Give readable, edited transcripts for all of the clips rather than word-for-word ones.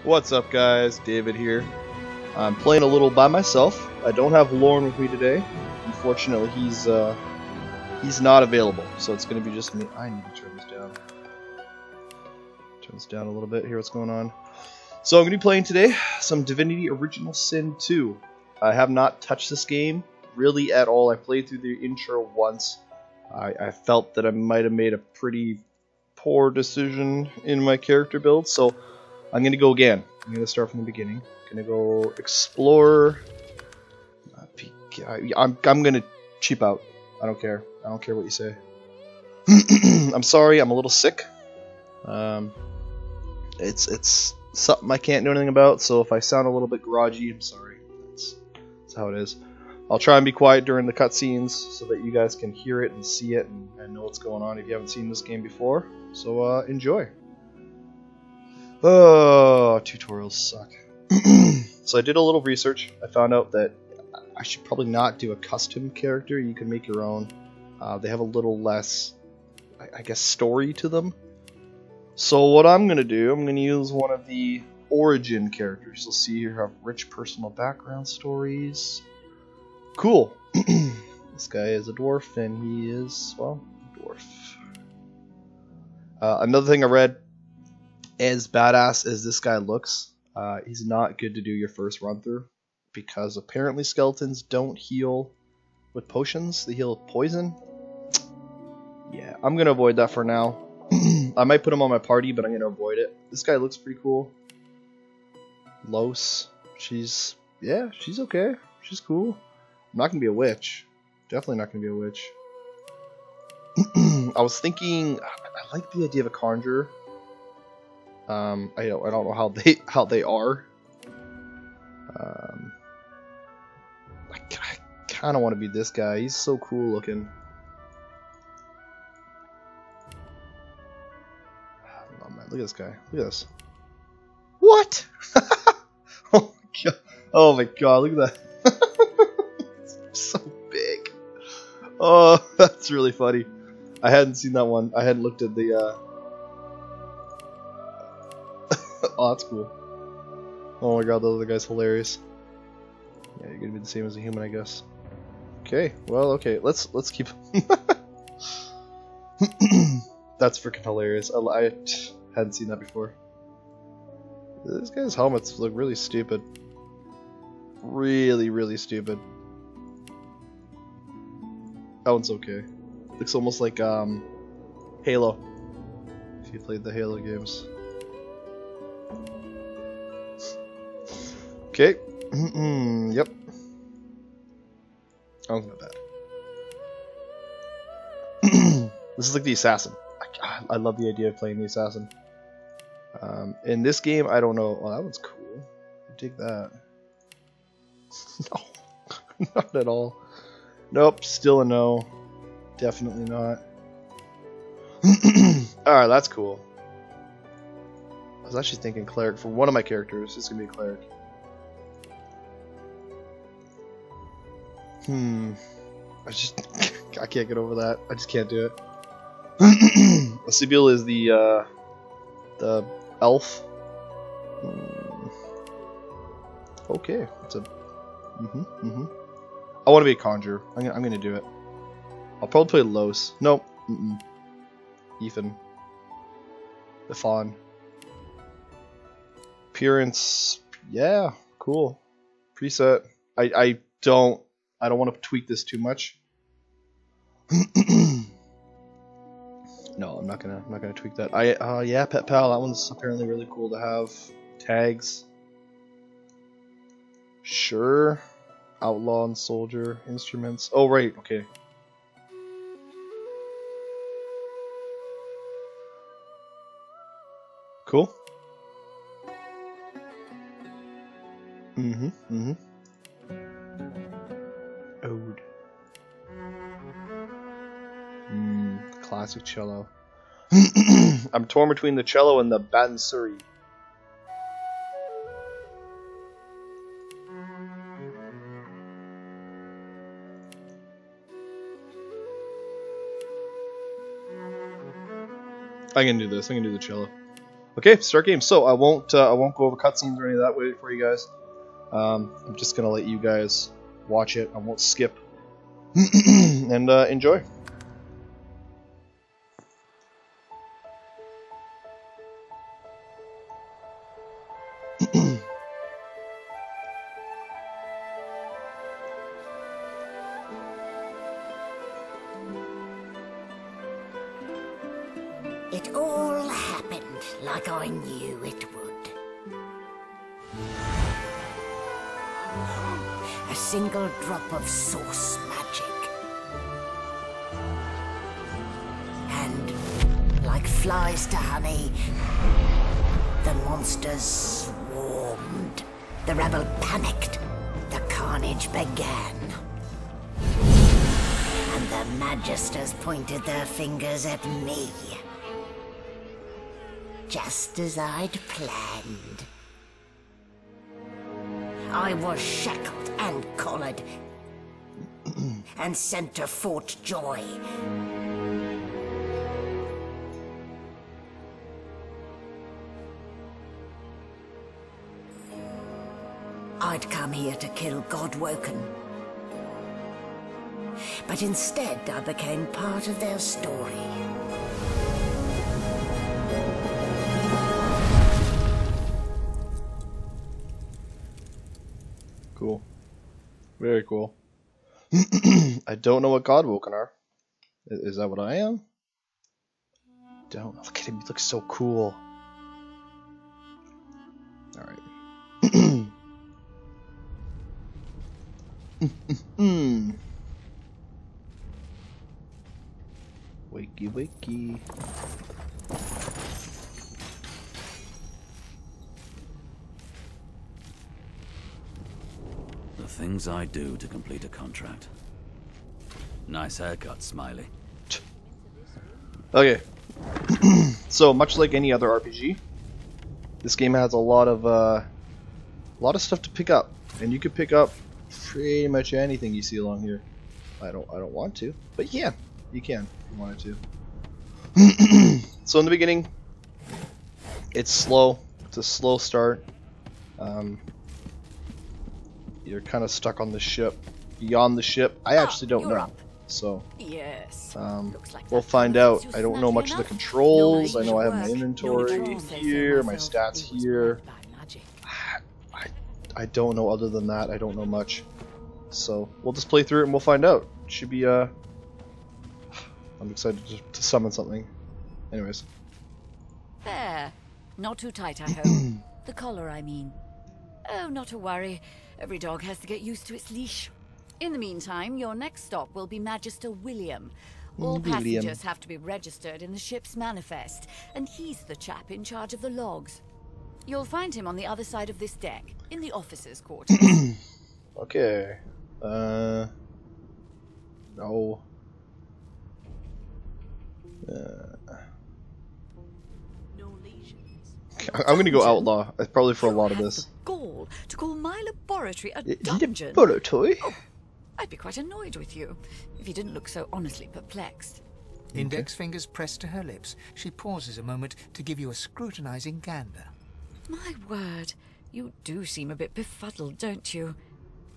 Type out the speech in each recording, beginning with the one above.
What's up, guys? David here. I'm playing a little by myself. I don't have Lauren with me today. Unfortunately, he's not available, so it's going to be just me. I need to turn this down. Turn this down a little bit. Hear what's going on. So I'm going to be playing today some Divinity Original Sin 2. I have not touched this game really at all. I played through the intro once. I felt that I might have made a pretty poor decision in my character build, so I'm going to go again. I'm going to start from the beginning. I'm going to go explore. I'm going to cheap out. I don't care. I don't care what you say. I'm sorry, I'm a little sick. It's something I can't do anything about, so if I sound a little bit groggy, I'm sorry. That's how it is. I'll try and be quiet during the cutscenes so that you guys can hear it and see it and know what's going on if you haven't seen this game before. So enjoy. Oh, tutorials suck. So I did a little research. I found out that I should probably not do a custom character. You can make your own. They have a little less, I guess, story to them. So what I'm going to do, I'm going to use one of the origin characters. You'll see here have rich personal background stories. Cool. This guy is a dwarf, and he is, well, a dwarf. Another thing I read, as badass as this guy looks, he's not good to do your first run through, because apparently skeletons don't heal with potions. They heal with poison. Yeah, I'm going to avoid that for now. I might put him on my party, but I'm going to avoid it. This guy looks pretty cool. Los. She's okay. She's cool. I'm not going to be a witch. Definitely not going to be a witch. I was thinking, I like the idea of a conjurer. I don't know how they are. I kind of want to be this guy. He's so cool looking. Oh man, look at this guy. Look at this. What? Oh my god! Oh my god! Look at that. It's so big. Oh, that's really funny. I hadn't seen that one. I hadn't looked at the. Oh, that's cool. Oh my god, the other guy's hilarious. Yeah, you're gonna be the same as a human, I guess. Okay, well, okay, let's keep. That's freaking hilarious. I hadn't seen that before. This guy's helmets look really stupid. Really stupid. That one's okay. Looks almost like Halo. If you played the Halo games. Okay. Yep. Oh, not bad. This is like the assassin. I love the idea of playing the assassin. In this game, I don't know. Oh, that one's cool. I dig that. No, not at all. Nope, still a no. Definitely not. Alright, that's cool. I was actually thinking cleric for one of my characters. It's gonna be a cleric. I can't get over that. I just can't do it. Sibyl is the elf. Okay, it's a. I want to be a conjurer. I'm gonna do it. I'll probably play Los. Nope. Ethan. The Fawn. Appearance. Yeah, cool. Preset. I don't want to tweak this too much. No, I'm not gonna tweak that. Yeah, Pet Pal. That one's apparently really cool to have. Tags. Sure. Outlaw and soldier. Instruments. Oh right. Okay. Cool. Ode. Classic cello. I'm torn between the cello and the bansuri. I can do this. I can do the cello. Okay, start game. So I won't go over cutscenes or any of that way for you guys. I'm just gonna let you guys watch it. I won't skip and enjoy. It all happened like I knew it would. A single drop of source magic. And, like flies to honey, the monsters swarmed. The rebel panicked. The carnage began. And the magisters pointed their fingers at me. Just as I'd planned. I was shackled and collared and sent to Fort Joy. I'd come here to kill Godwoken. But instead I became part of their story. Cool. Very cool. I don't know what Godwoken are. Is that what I am? Don't know. Look at him. He looks so cool. Alright. Wakey, wakey. The things I do to complete a contract. Nice haircut, Smiley. Okay. So much like any other RPG, this game has a lot of stuff to pick up, and you can pick up pretty much anything you see along here. I don't want to, but yeah, you can if you wanted to. So in the beginning, it's slow. It's a slow start. You're kind of stuck on the ship. Beyond the ship, I actually don't know. Up. So, Yes. we'll find out. I don't know much of the controls. I know I have my inventory here, my stats here. I don't know other than that. I don't know much. So, we'll just play through it and we'll find out. It should be, I'm excited to summon something. Anyways. There. Not too tight, I hope. The collar, I mean. Oh, not to worry. Every dog has to get used to its leash. In the meantime, your next stop will be Magister William. All passengers have to be registered in the ship's manifest, and he's the chap in charge of the logs. You'll find him on the other side of this deck, in the officers' quarters. Okay. No. I'm gonna go outlaw, probably for a lot of this. Gall to call my laboratory a dungeon. Laboratory? Oh, I'd be quite annoyed with you if you didn't look so honestly perplexed. Index fingers pressed to her lips, she pauses a moment to give you a scrutinizing gander. My word, you do seem a bit befuddled, don't you?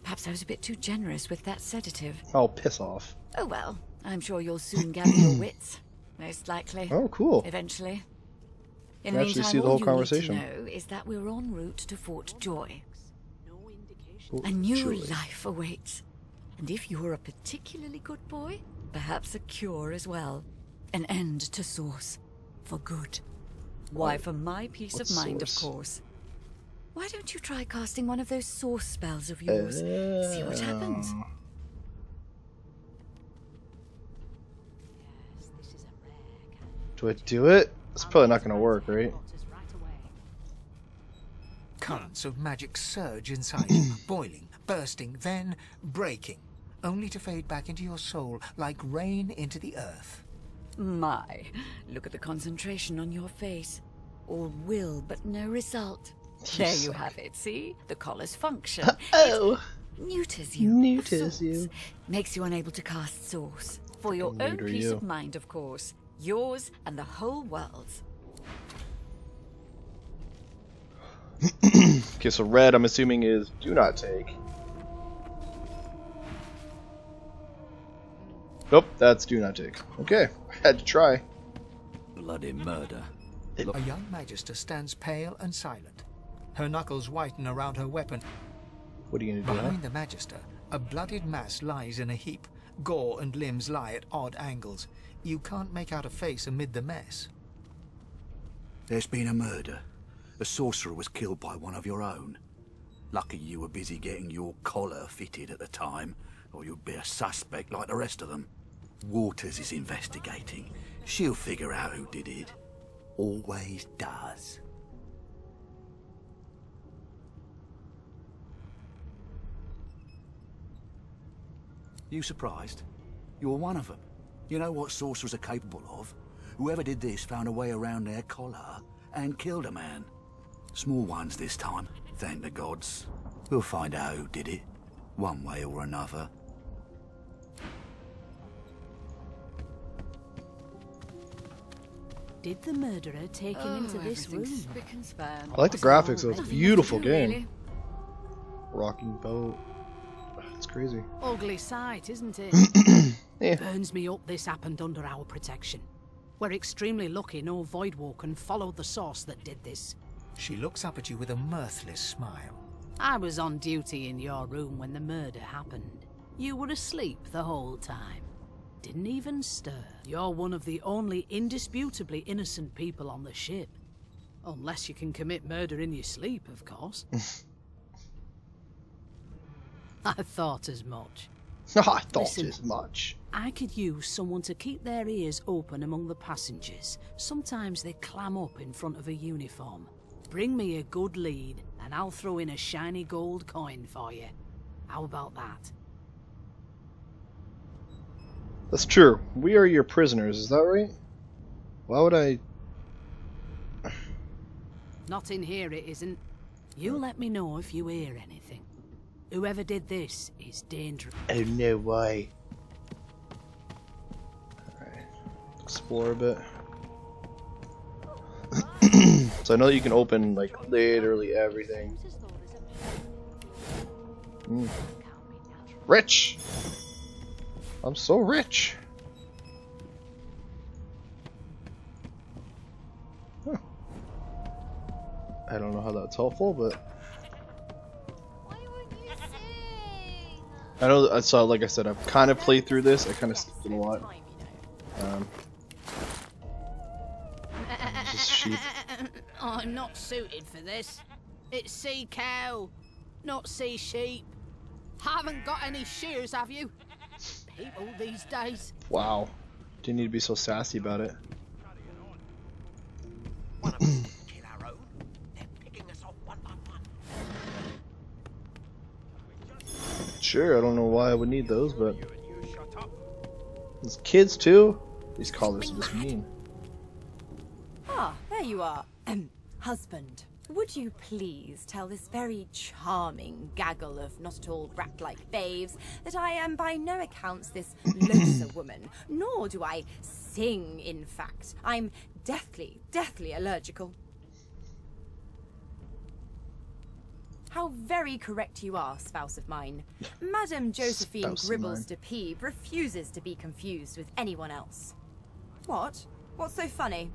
Perhaps I was a bit too generous with that sedative. Oh, piss off. Oh well, I'm sure you'll soon gather your wits. Most likely. Oh, cool. Eventually. In the Actually meantime, see the all whole you conversation. need to know is that we're en route to Fort Joy. Fort A new Joy. life awaits. And if you're a particularly good boy, perhaps a cure as well. An end to Source. For good. Why, for my peace of mind, Source? of course. Why don't you try casting one of those Source spells of yours? See what happens. Do I do it? It's probably not gonna work, right? Currents of magic surge inside you, boiling, bursting, then breaking, only to fade back into your soul like rain into the earth. My, look at the concentration on your face. All will, but no result. There you have it, see? The collar's function. Oh! It neuters you. Neuters you. Makes you unable to cast Source. For your own Neuter peace you. of mind, of course. Yours and the whole world's. Okay, so red, I'm assuming, is do not take. Nope, that's do not take. Okay, I had to try. Bloody murder. A young magister stands pale and silent. Her knuckles whiten around her weapon. What are you gonna do? Behind the magister, a bloodied mass lies in a heap. Gore and limbs lie at odd angles. You can't make out a face amid the mess. There's been a murder. A sorcerer was killed by one of your own. Lucky you were busy getting your collar fitted at the time, or you'd be a suspect like the rest of them. Waters is investigating. She'll figure out who did it. Always does. You surprised? You're one of them. You know what sorcerers are capable of? Whoever did this found a way around their collar and killed a man. Small ones this time, thank the gods. We'll find out who did it, one way or another. Did the murderer take him into this room? Spick and span. I like the graphics, though. It's a Nothing beautiful to do, game. really. Rocking boat. It's crazy. Ugly sight, isn't it? Yeah. Burns me up this happened under our protection. We're extremely lucky no Voidwalker followed the source that did this. She looks up at you with a mirthless smile. I was on duty in your room when the murder happened. You were asleep the whole time. Didn't even stir. You're one of the only indisputably innocent people on the ship. Unless you can commit murder in your sleep, of course. I thought as much. I thought Listen, as much. I could use someone to keep their ears open among the passengers. Sometimes they clam up in front of a uniform. Bring me a good lead, and I'll throw in a shiny gold coin for you. How about that? That's true. We are your prisoners, is that right? Why would I... Not in here, it isn't. You let me know if you hear anything. Whoever did this is dangerous. Oh no, why? Alright. Explore a bit. So I know that you can open, like, literally everything. Rich! I'm so rich! Huh. I don't know how that's helpful, but... I know, so like I said, I've kind of played through this. I kind of skipped it a lot. Just sheep. I'm not suited for this. It's sea cow, not sea sheep. Haven't got any shears, have you? People these days. Wow. Didn't need to be so sassy about it. Sure, I don't know why I would need those, but... There's kids too? These collars are just mean. Ah, there you are. Husband, would you please tell this very charming gaggle of not at all rat-like babes that I am by no accounts this loathsome woman, nor do I sing, in fact. I'm deathly allergical. How very correct you are, spouse of mine. Madame Josephine Gribbles de Peeb refuses to be confused with anyone else. What? What's so funny?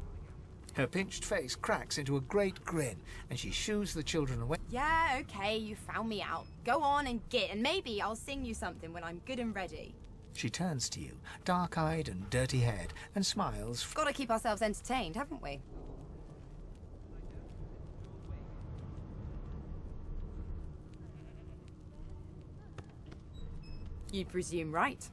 Her pinched face cracks into a great grin, and she shoos the children away. Yeah, okay, you found me out. Go on and git, and maybe I'll sing you something when I'm good and ready. She turns to you, dark-eyed and dirty-haired, and smiles. Gotta keep ourselves entertained, haven't we? You presume right.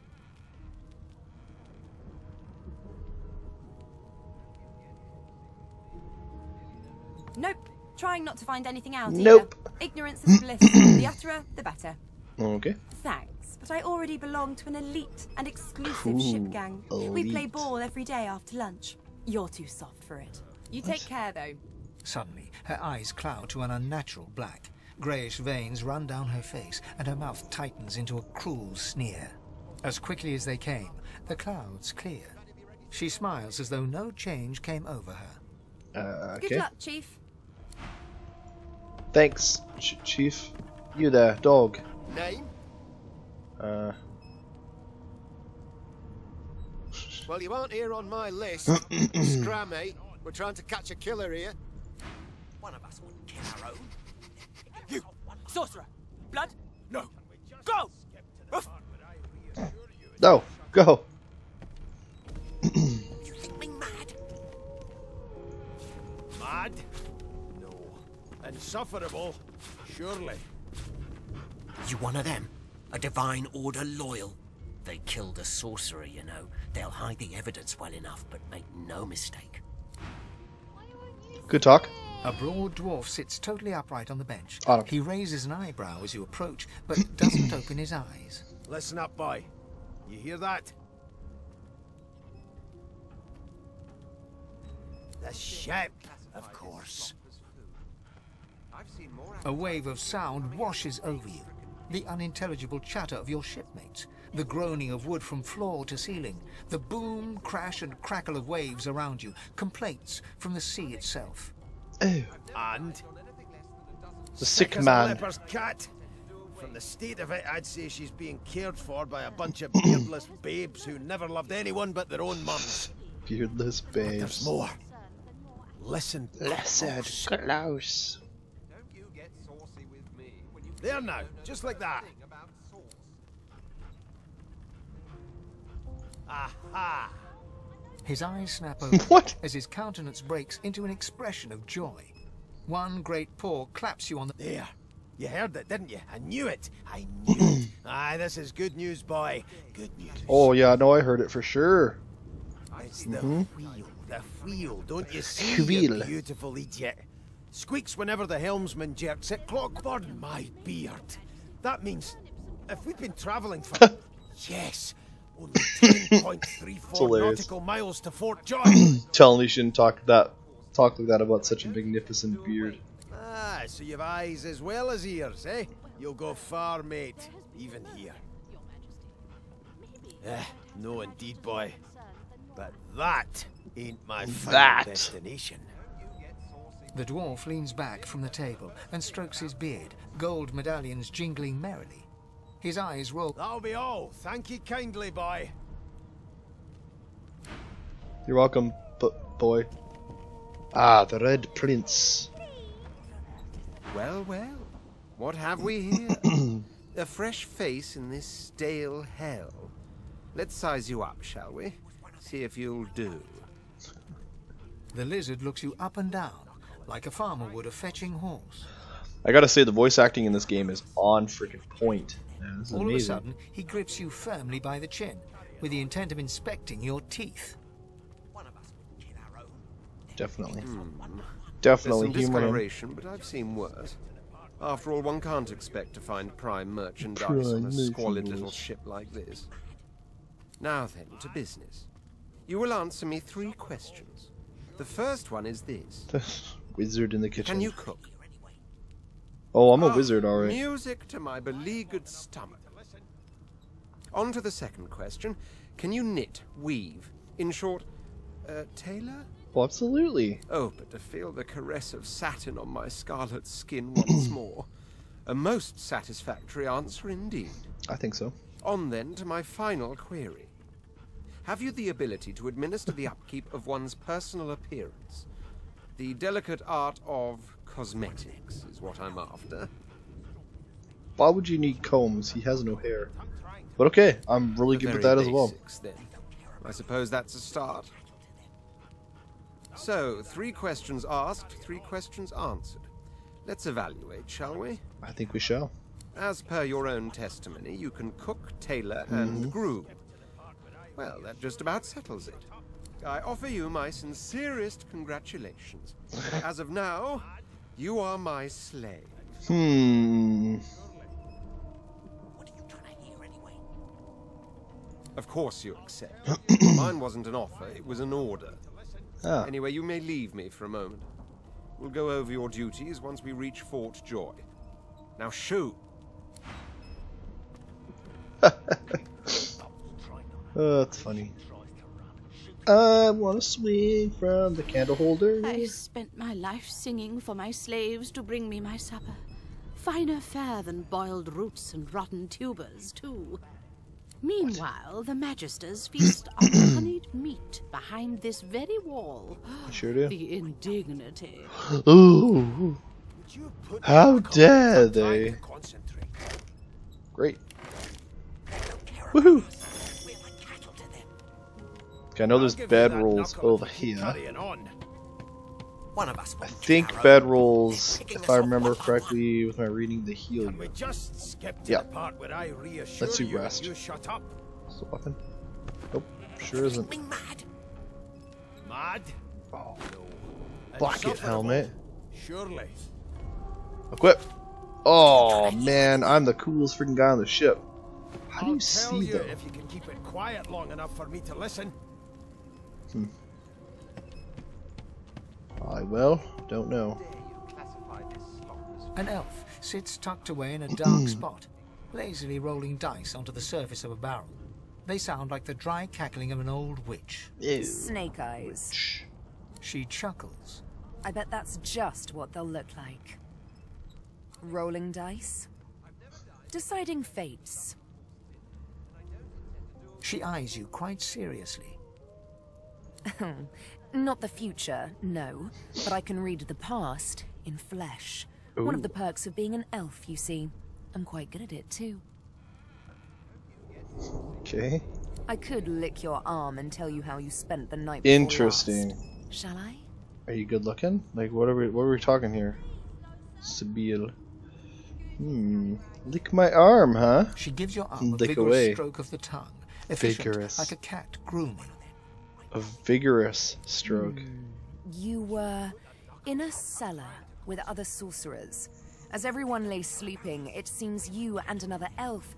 Nope. Trying not to find anything out Nope. either. Ignorance is bliss. The utterer, the better. Okay. Thanks, but I already belong to an elite and exclusive ship gang. We play ball every day after lunch. You're too soft for it. You take care, though. Suddenly, her eyes cloud to an unnatural black. Greyish veins run down her face, and her mouth tightens into a cruel sneer. As quickly as they came, the clouds clear. She smiles as though no change came over her. Okay. Good luck, Chief. Thanks, Chief. You there, dog. Name? Well, you aren't here on my list. Scram, mate. We're trying to catch a killer here. One of us wouldn't kill our own. You! Sorcerer! Blood? No! Go! Oof. No, go. You think me mad? Mad? No. Insufferable? Surely. You one of them? A divine order loyal? They killed a sorcerer, you know. They'll hide the evidence well enough, but make no mistake. Good talk. A broad dwarf sits totally upright on the bench. Oh. He raises an eyebrow as you approach, but doesn't open his eyes. Listen up, boy. You hear that? The ship, of course. A wave of sound washes over you. The unintelligible chatter of your shipmates, the groaning of wood from floor to ceiling, the boom, crash and crackle of waves around you, complaints from the sea itself. Oh. And? The sick As man. a leper's cat. From the state of it, I'd say she's being cared for by a bunch of beardless babes who never loved anyone but their own mums. Beardless But there's babes. more. Listen. Listen, close. There now, just like that. Aha! His eyes snap open What? as his countenance breaks into an expression of joy. One great paw claps you on the... There. You heard it, didn't you? I knew it. I knew it. Aye, this is good news, boy. Good news. Oh yeah, no, I heard it for sure. It's the wheel. The wheel. Don't you see, Wheel. you beautiful idiot? Squeaks whenever the helmsman jerks it. Clock burn my beard. That means if we'd been travelling for... yes. Only 10.34 hilarious. nautical miles to Fort Joy. Tell him he shouldn't talk like that about such a magnificent beard. Ah, so you've eyes as well as ears, eh? You'll go far, mate. Even here. No indeed, boy. But that ain't my final destination. The dwarf leans back from the table and strokes his beard, gold medallions jingling merrily. His eyes roll... That'll be all. Thank you kindly, boy. You're welcome, boy. Ah, the Red Prince. Well, well. What have we here? A fresh face in this stale hell. Let's size you up, shall we? See if you'll do. The lizard looks you up and down, like a farmer would a fetching horse. I gotta say, the voice acting in this game is on freaking point. Man, this is All amazing. of a sudden, he grips you firmly by the chin, with the intent of inspecting your teeth. Definitely. There's Definitely some humor. discoloration, but I've seen worse. After all, one can't expect to find prime merchandise on a squalid little ship like this. Now then, to business. You will answer me 3 questions. The first one is this. Wizard in the kitchen. Can you cook? Oh, I'm a wizard, alright. Music to my beleaguered stomach. On to the second question. Can you knit, weave? In short, tailor? Well, absolutely. Oh, but to feel the caress of satin on my scarlet skin once more. A most satisfactory answer indeed. I think so. On then to my final query. Have you the ability to administer the upkeep of one's personal appearance? The delicate art of cosmetics is what I'm after. Why would you need combs? He has no hair. But okay, I'm really The good with very that as well. basics, then. I suppose that's a start. So, 3 questions asked, 3 questions answered. Let's evaluate, shall we? I think we shall. As per your own testimony, you can cook, tailor, and groom. Well, that just about settles it. I offer you my sincerest congratulations. As of now, you are my slave. What are you trying to hear anyway? Of course you accept. Mine wasn't an offer, it was an order. Ah. Anyway, you may leave me for a moment. We'll go over your duties once we reach Fort Joy. Now shoot! Oh, that's funny. I wanna swing from the candle holder. I spent my life singing for my slaves to bring me my supper. Finer fare than boiled roots and rotten tubers, too. Meanwhile, the Magisters feast on honeyed meat behind this very wall. Sure do. The indignity. Ooh. How dare they? Great. Woohoo! Okay, I know there's bedrolls over here. One of us I think bedrolls, if I remember correctly with my reading, they heal you. Yeah. Let's do rest. Still weapon? Nope, sure isn't. Mad? Oh. Bucket helmet. Surely. Equip. Oh man, I'm the coolest freaking guy on the ship. How do you see them? If you can keep it quiet long enough for me to listen. I don't know. An elf sits tucked away in a dark spot, lazily rolling dice onto the surface of a barrel. They sound like the dry cackling of an old witch. Ew. Snake eyes. She chuckles. I bet that's just what they'll look like. Rolling dice. Deciding fates. She eyes you quite seriously. Not the future, no, but I can read the past in flesh. Ooh. One of the perks of being an elf, you see. I'm quite good at it, too. Okay. I could lick your arm and tell you how you spent the night Interesting. before last. Shall I? Are you good looking? Like, what are we talking here? Sibyl. Lick my arm, huh? She gives your arm a Lick vigorous away. stroke of the tongue. Efficient, Vigorous. like a cat grooming. A vigorous stroke. You were in a cellar with other sorcerers. As everyone lay sleeping, it seems you and another elf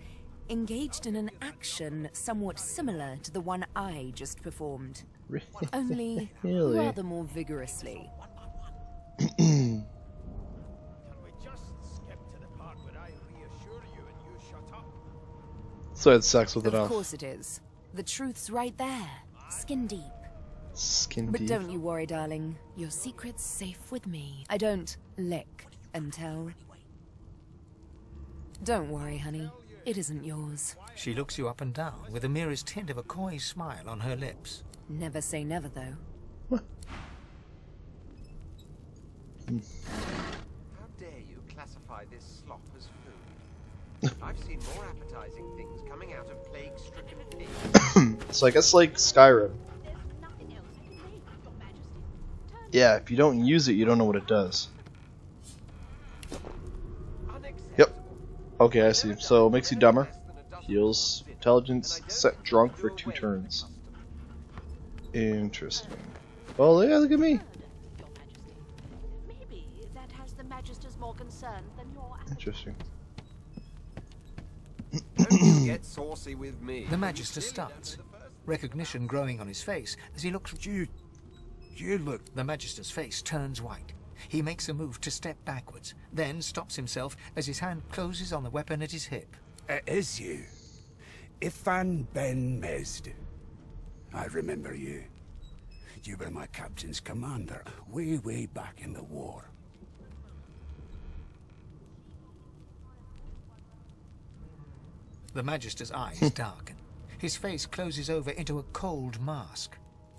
engaged in an action somewhat similar to the one I just performed. Only Really? rather more vigorously. So I had sex with it Of off. course it is. The truth's right there, skin deep. Skin But deep. don't you worry, darling. Your secret's safe with me. I don't lick and tell. Don't worry, honey. It isn't yours. She looks you up and down with the merest hint of a coy smile on her lips. Never say never, though. How dare you classify this slop as food? I've seen more appetizing things coming out of plague-stricken pigs. So I guess like Skyrim. Yeah, if you don't use it, you don't know what it does. Yep. Okay, I see. So it makes you dumber. Heals intelligence, set drunk for 2 turns. Interesting. Well, yeah, look at me. Maybe that has the Magisters more concerned than your... Interesting. Don't you get saucy with me. The Magister starts, recognition growing on his face as he looks at you. You look. The Magister's face turns white. He makes a move to step backwards, then stops himself as his hand closes on the weapon at his hip. It is you. Ifan Ben Mesd. I remember you. You were my captain's commander way back in the war. The Magister's eyes darken. His face closes over into a cold mask.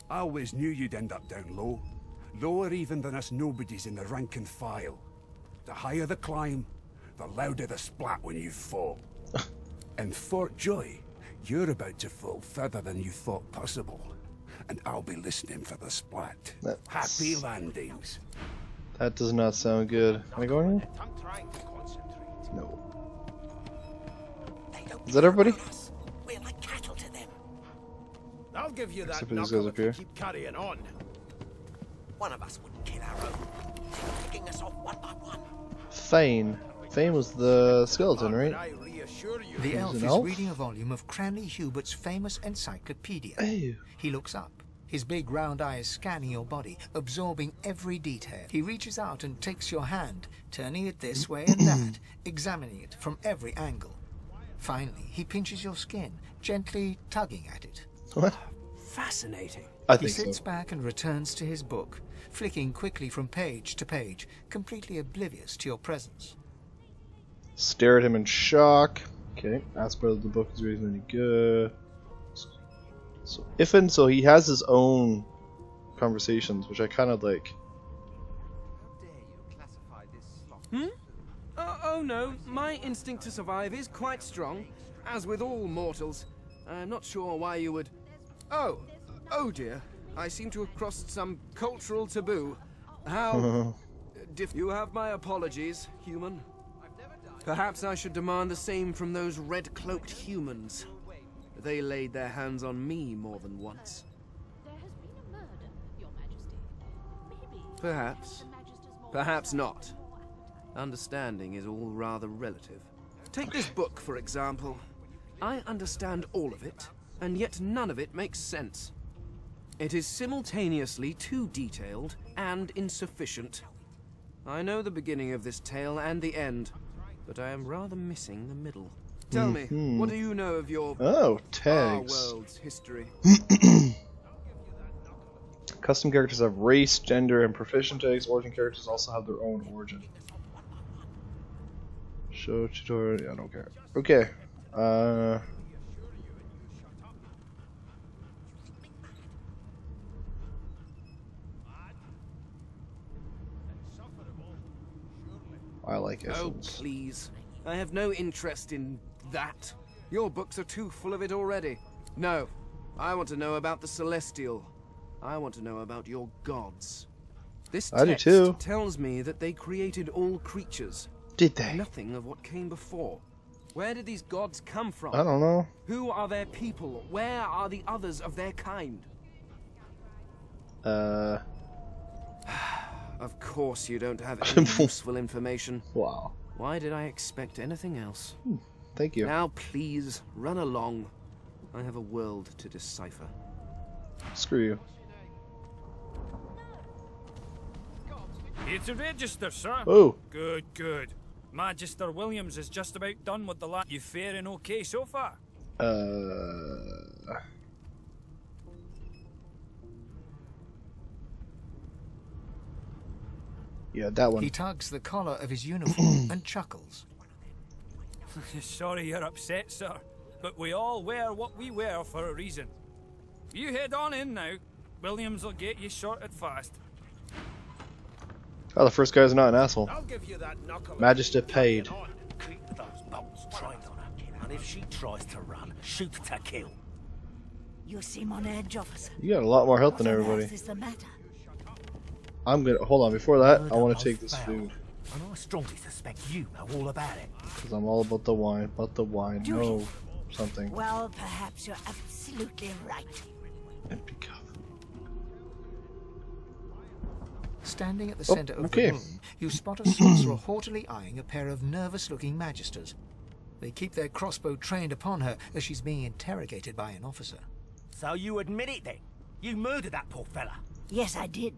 I always knew you'd end up down low. Lower even than us nobodies in the rank and file. The higher the climb, the louder the splat when you fall. And Fort Joy, you're about to fall further than you thought possible. And I'll be listening for the splat. Happy landings. That does not sound good. Can I go in here? No. Is that everybody? We're like cattle to them. I'll give you that Except for these knuckle guys up if you here. keep carrying on. One of us wouldn't kill our own. They're picking us off one by one. Thane. Thane was the skeleton, right? I reassure you. The He's elf an is elf? reading a volume of Cranley Hubert's famous encyclopedia. Ew. He looks up, his big round eyes scanning your body, absorbing every detail. He reaches out and takes your hand, turning it this way and that, examining it from every angle. Finally, he pinches your skin, gently tugging at it. What? fascinating. I He think sits so. back and returns to his book, flicking quickly from page to page, completely oblivious to your presence. Stare at him in shock. Okay, ask whether the book is really any good. So he has his own conversations, which I kind of like. Oh no, my instinct to survive is quite strong, as with all mortals. I'm not sure why you would... Oh dear, I seem to have crossed some cultural taboo. How... You have my apologies, human. Perhaps I should demand the same from those red-cloaked humans. They laid their hands on me more than once. Perhaps. Perhaps not. Understanding is all rather relative. Take this book, for example. I understand all of it, and yet none of it makes sense. It is simultaneously too detailed and insufficient. I know the beginning of this tale and the end, but I am rather missing the middle. Tell me, what do you know of your tags. our world's history? Custom characters have race, gender, and profession tags. Origin characters also have their own origin. Show tutorial. Yeah, I don't care. Okay. I like essence. Oh, please. I have no interest in that. Your books are too full of it already. No. I want to know about the Celestial. I want to know about your gods. This text tells me that they created all creatures. Did they? Nothing of what came before. Where did these gods come from? I don't know. Who are their people? Where are the others of their kind? Of course you don't have any useful information. Wow. Why did I expect anything else? Thank you. Now please, run along. I have a world to decipher. Screw you. Here to register, sir. Oh. Good, good. Magister Williams is just about done with the lab. You faring okay so far? Yeah, that one. He tugs the collar of his uniform and chuckles. Sorry you're upset, sir, but we all wear what we wear for a reason. You head on in now. Williams will get you sorted fast. Oh, the first guy's not an asshole. I'll give you that knuckle. Magister paid. Keep those bolts trained on her, and if she tries to run, shoot to kill. You seem on edge, officer. You got a lot more health than everybody. What is the matter? I'm gonna hold on. Before that, I want to take this food. And I strongly suspect you know all about it. Because I'm all about the wine. No, something. Well, perhaps you're absolutely right. Empty cup. Standing at the center of the room, you spot a sorcerer haughtily eyeing a pair of nervous-looking magisters. They keep their crossbow trained upon her as she's being interrogated by an officer. So you admit it then? You murdered that poor fella? Yes, I did.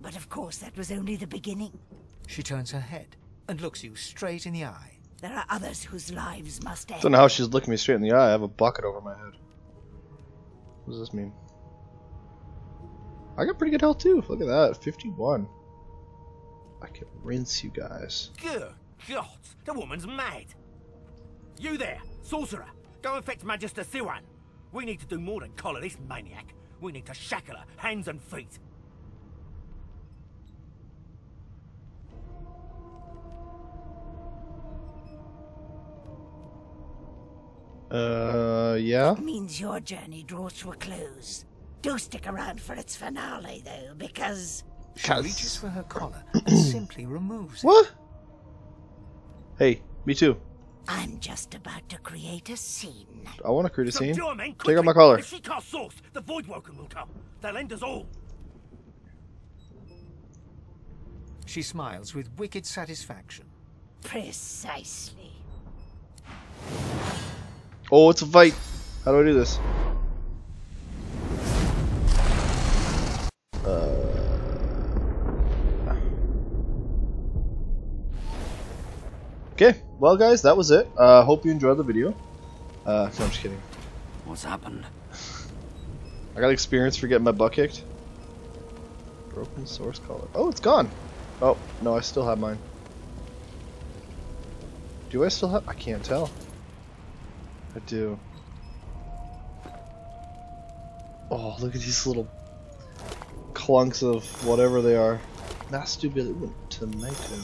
But of course that was only the beginning. She turns her head and looks you straight in the eye. There are others whose lives must end. I don't know how she's looking me straight in the eye. I have a bucket over my head. What does this mean? I got pretty good health too. Look at that, 51. I can rinse you guys. Good God, the woman's mad. You there, sorcerer, go and fetch Magister Siwan. We need to do more than collar this maniac. We need to shackle her, hands and feet. Yeah? It means your journey draws to a close. Do stick around for its finale, though, because... She reaches for her collar and simply removes it. What? Hey, me too. I'm just about to create a scene. I want to create a scene. Men, Take out my collar. If she casts source, the Voidwoken will come. They'll end us all. She smiles with wicked satisfaction. Precisely. Oh, it's a fight. How do I do this? Okay, well guys, that was it. Hope you enjoyed the video. No, I'm just kidding. What's happened? I got experience for getting my butt kicked. Broken source collar. Oh, it's gone. Oh, no, I still have mine. Do I still have? I can't tell. I do. Oh, look at these little clunks of whatever they are. Ooh, tomato.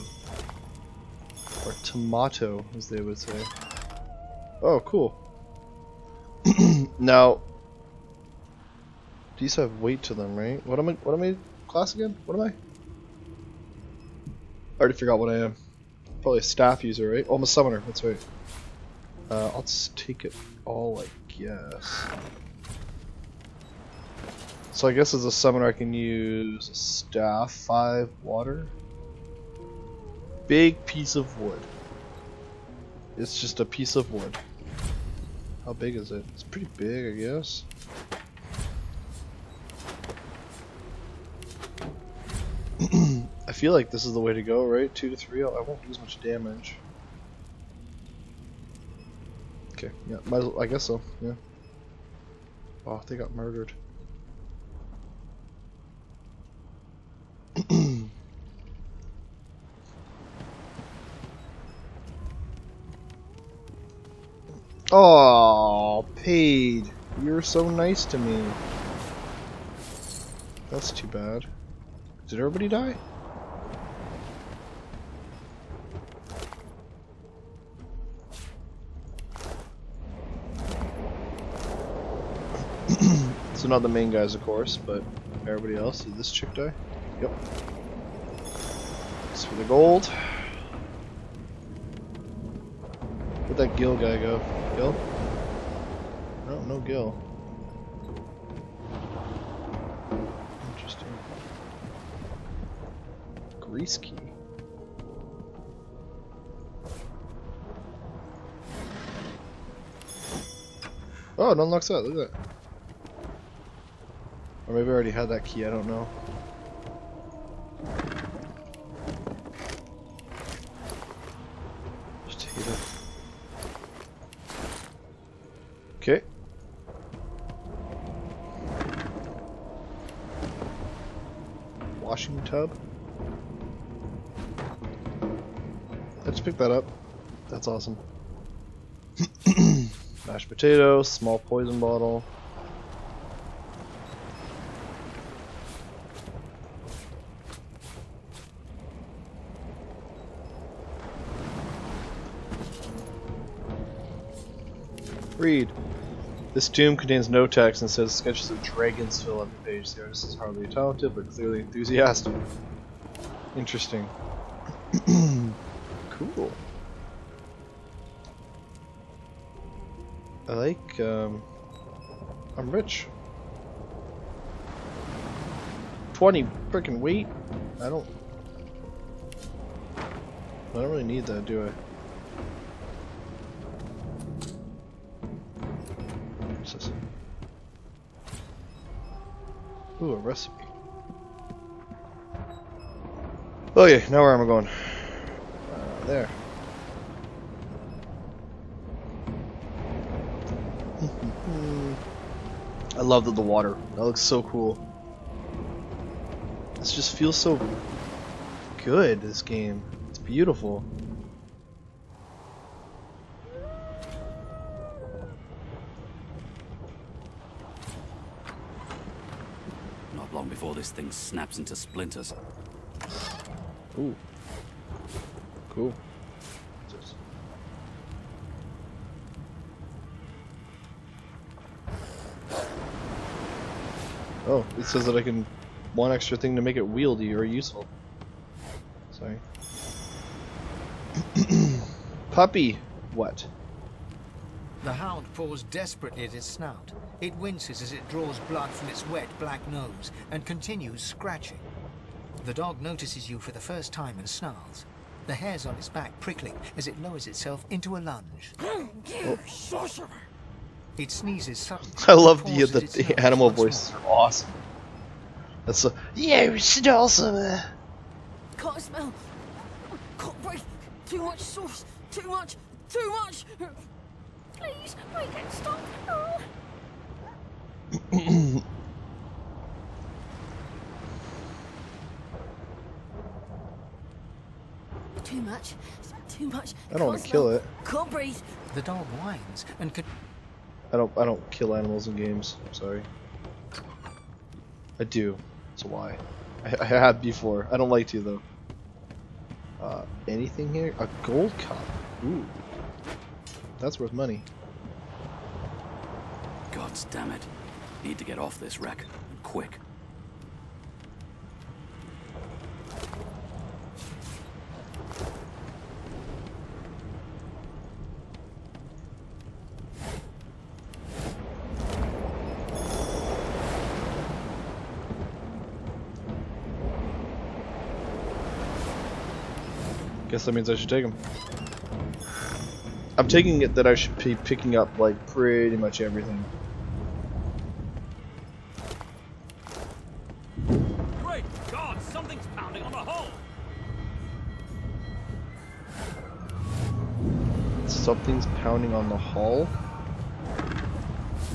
Or tomato, as they would say. Oh, cool. Now, these have weight to them, right? What am I class again? What am I? I already forgot what I am. Probably a staff user, right? Oh, I'm a summoner, that's right. I'll just take it all, I guess. So I guess as a summoner I can use a staff, 5 water. Big piece of wood. It's just a piece of wood. How big is it? It's pretty big, I guess. I feel like this is the way to go, right? 2 to 3. I won't lose much damage. Okay, yeah, might as well, I guess so, yeah. Oh, they got murdered. Oh, Paid. You're so nice to me. That's too bad. Did everybody die? So not the main guys, of course, but everybody else. Did this chick die? Yep. Thanks for the gold. Where'd that Gil guy go? Gil? No, no Gil. Interesting. Grease key. Oh, it unlocks that. Look at that. Or maybe I already had that key. I don't know. Just hate it. Okay. Washing tub. Let's pick that up. That's awesome. Mashed potato, small poison bottle. Read. This tomb contains no text and says sketches of dragons fill up the page. The artist is hardly talented, but clearly enthusiastic. Interesting. Cool. I like, I'm rich. 20 frickin' weight? I don't really need that, do I? What's this? Ooh, a recipe. Oh yeah, now where am I going? There. I love the water. That looks so cool. This just feels so good, this game. It's beautiful. Not long before this thing snaps into splinters. Ooh. Cool. Oh, it says that I can one extra thing to make it wieldy or useful. Sorry. Puppy. What? The hound paws desperately at its snout. It winces as it draws blood from its wet black nose and continues scratching. The dog notices you for the first time and snarls, the hairs on its back prickling as it lowers itself into a lunge. Oh. It sneezes suddenly. I love the animal voices are awesome. That's a you smell some. Can't smell. Can't breathe. Too much sauce. Too much. Too much. Please, make it stop. Too much. Too much. I don't want to kill it. Can't breathe. The dog whines and could. I don't kill animals in games. I'm sorry. I do. That's why. I have before. I don't like to though. Anything here? A gold cup. Ooh. That's worth money. Gods damn it. Need to get off this wreck. Quick. Guess that means I should take them. I'm taking it that I should be picking up like pretty much everything. Great God, something's pounding on the hull. Something's pounding on the hull.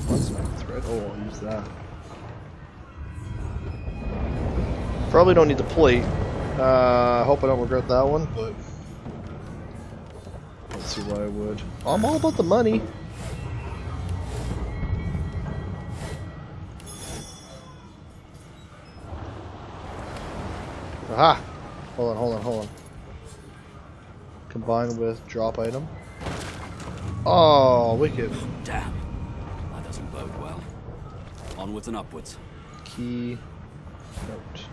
What's my thread? Oh, I'll use that. Probably don't need the plate. I hope I don't regret that one, but let's see why I would. I'm all about the money. Aha! Hold on. Combine with drop item. Oh, wicked. Damn. That doesn't bode well. Onwards and upwards. Key. Note.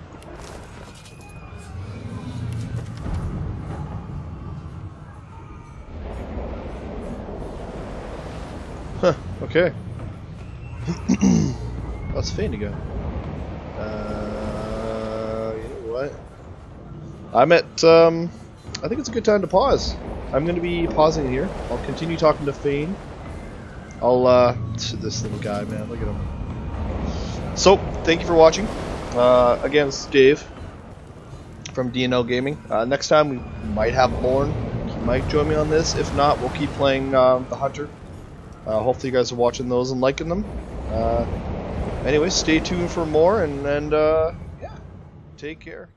Huh, okay. That's Fane to go. You know what? I'm at, I think it's a good time to pause. I'm going to be pausing here. I'll continue talking to Fane. I'll, this little guy, man, look at him. So, thank you for watching. Again, this is Dave from DNL Gaming. Next time we might have Lorne. He might join me on this. If not, we'll keep playing the Hunter. Hopefully you guys are watching those and liking them. Anyway, stay tuned for more, and yeah, take care.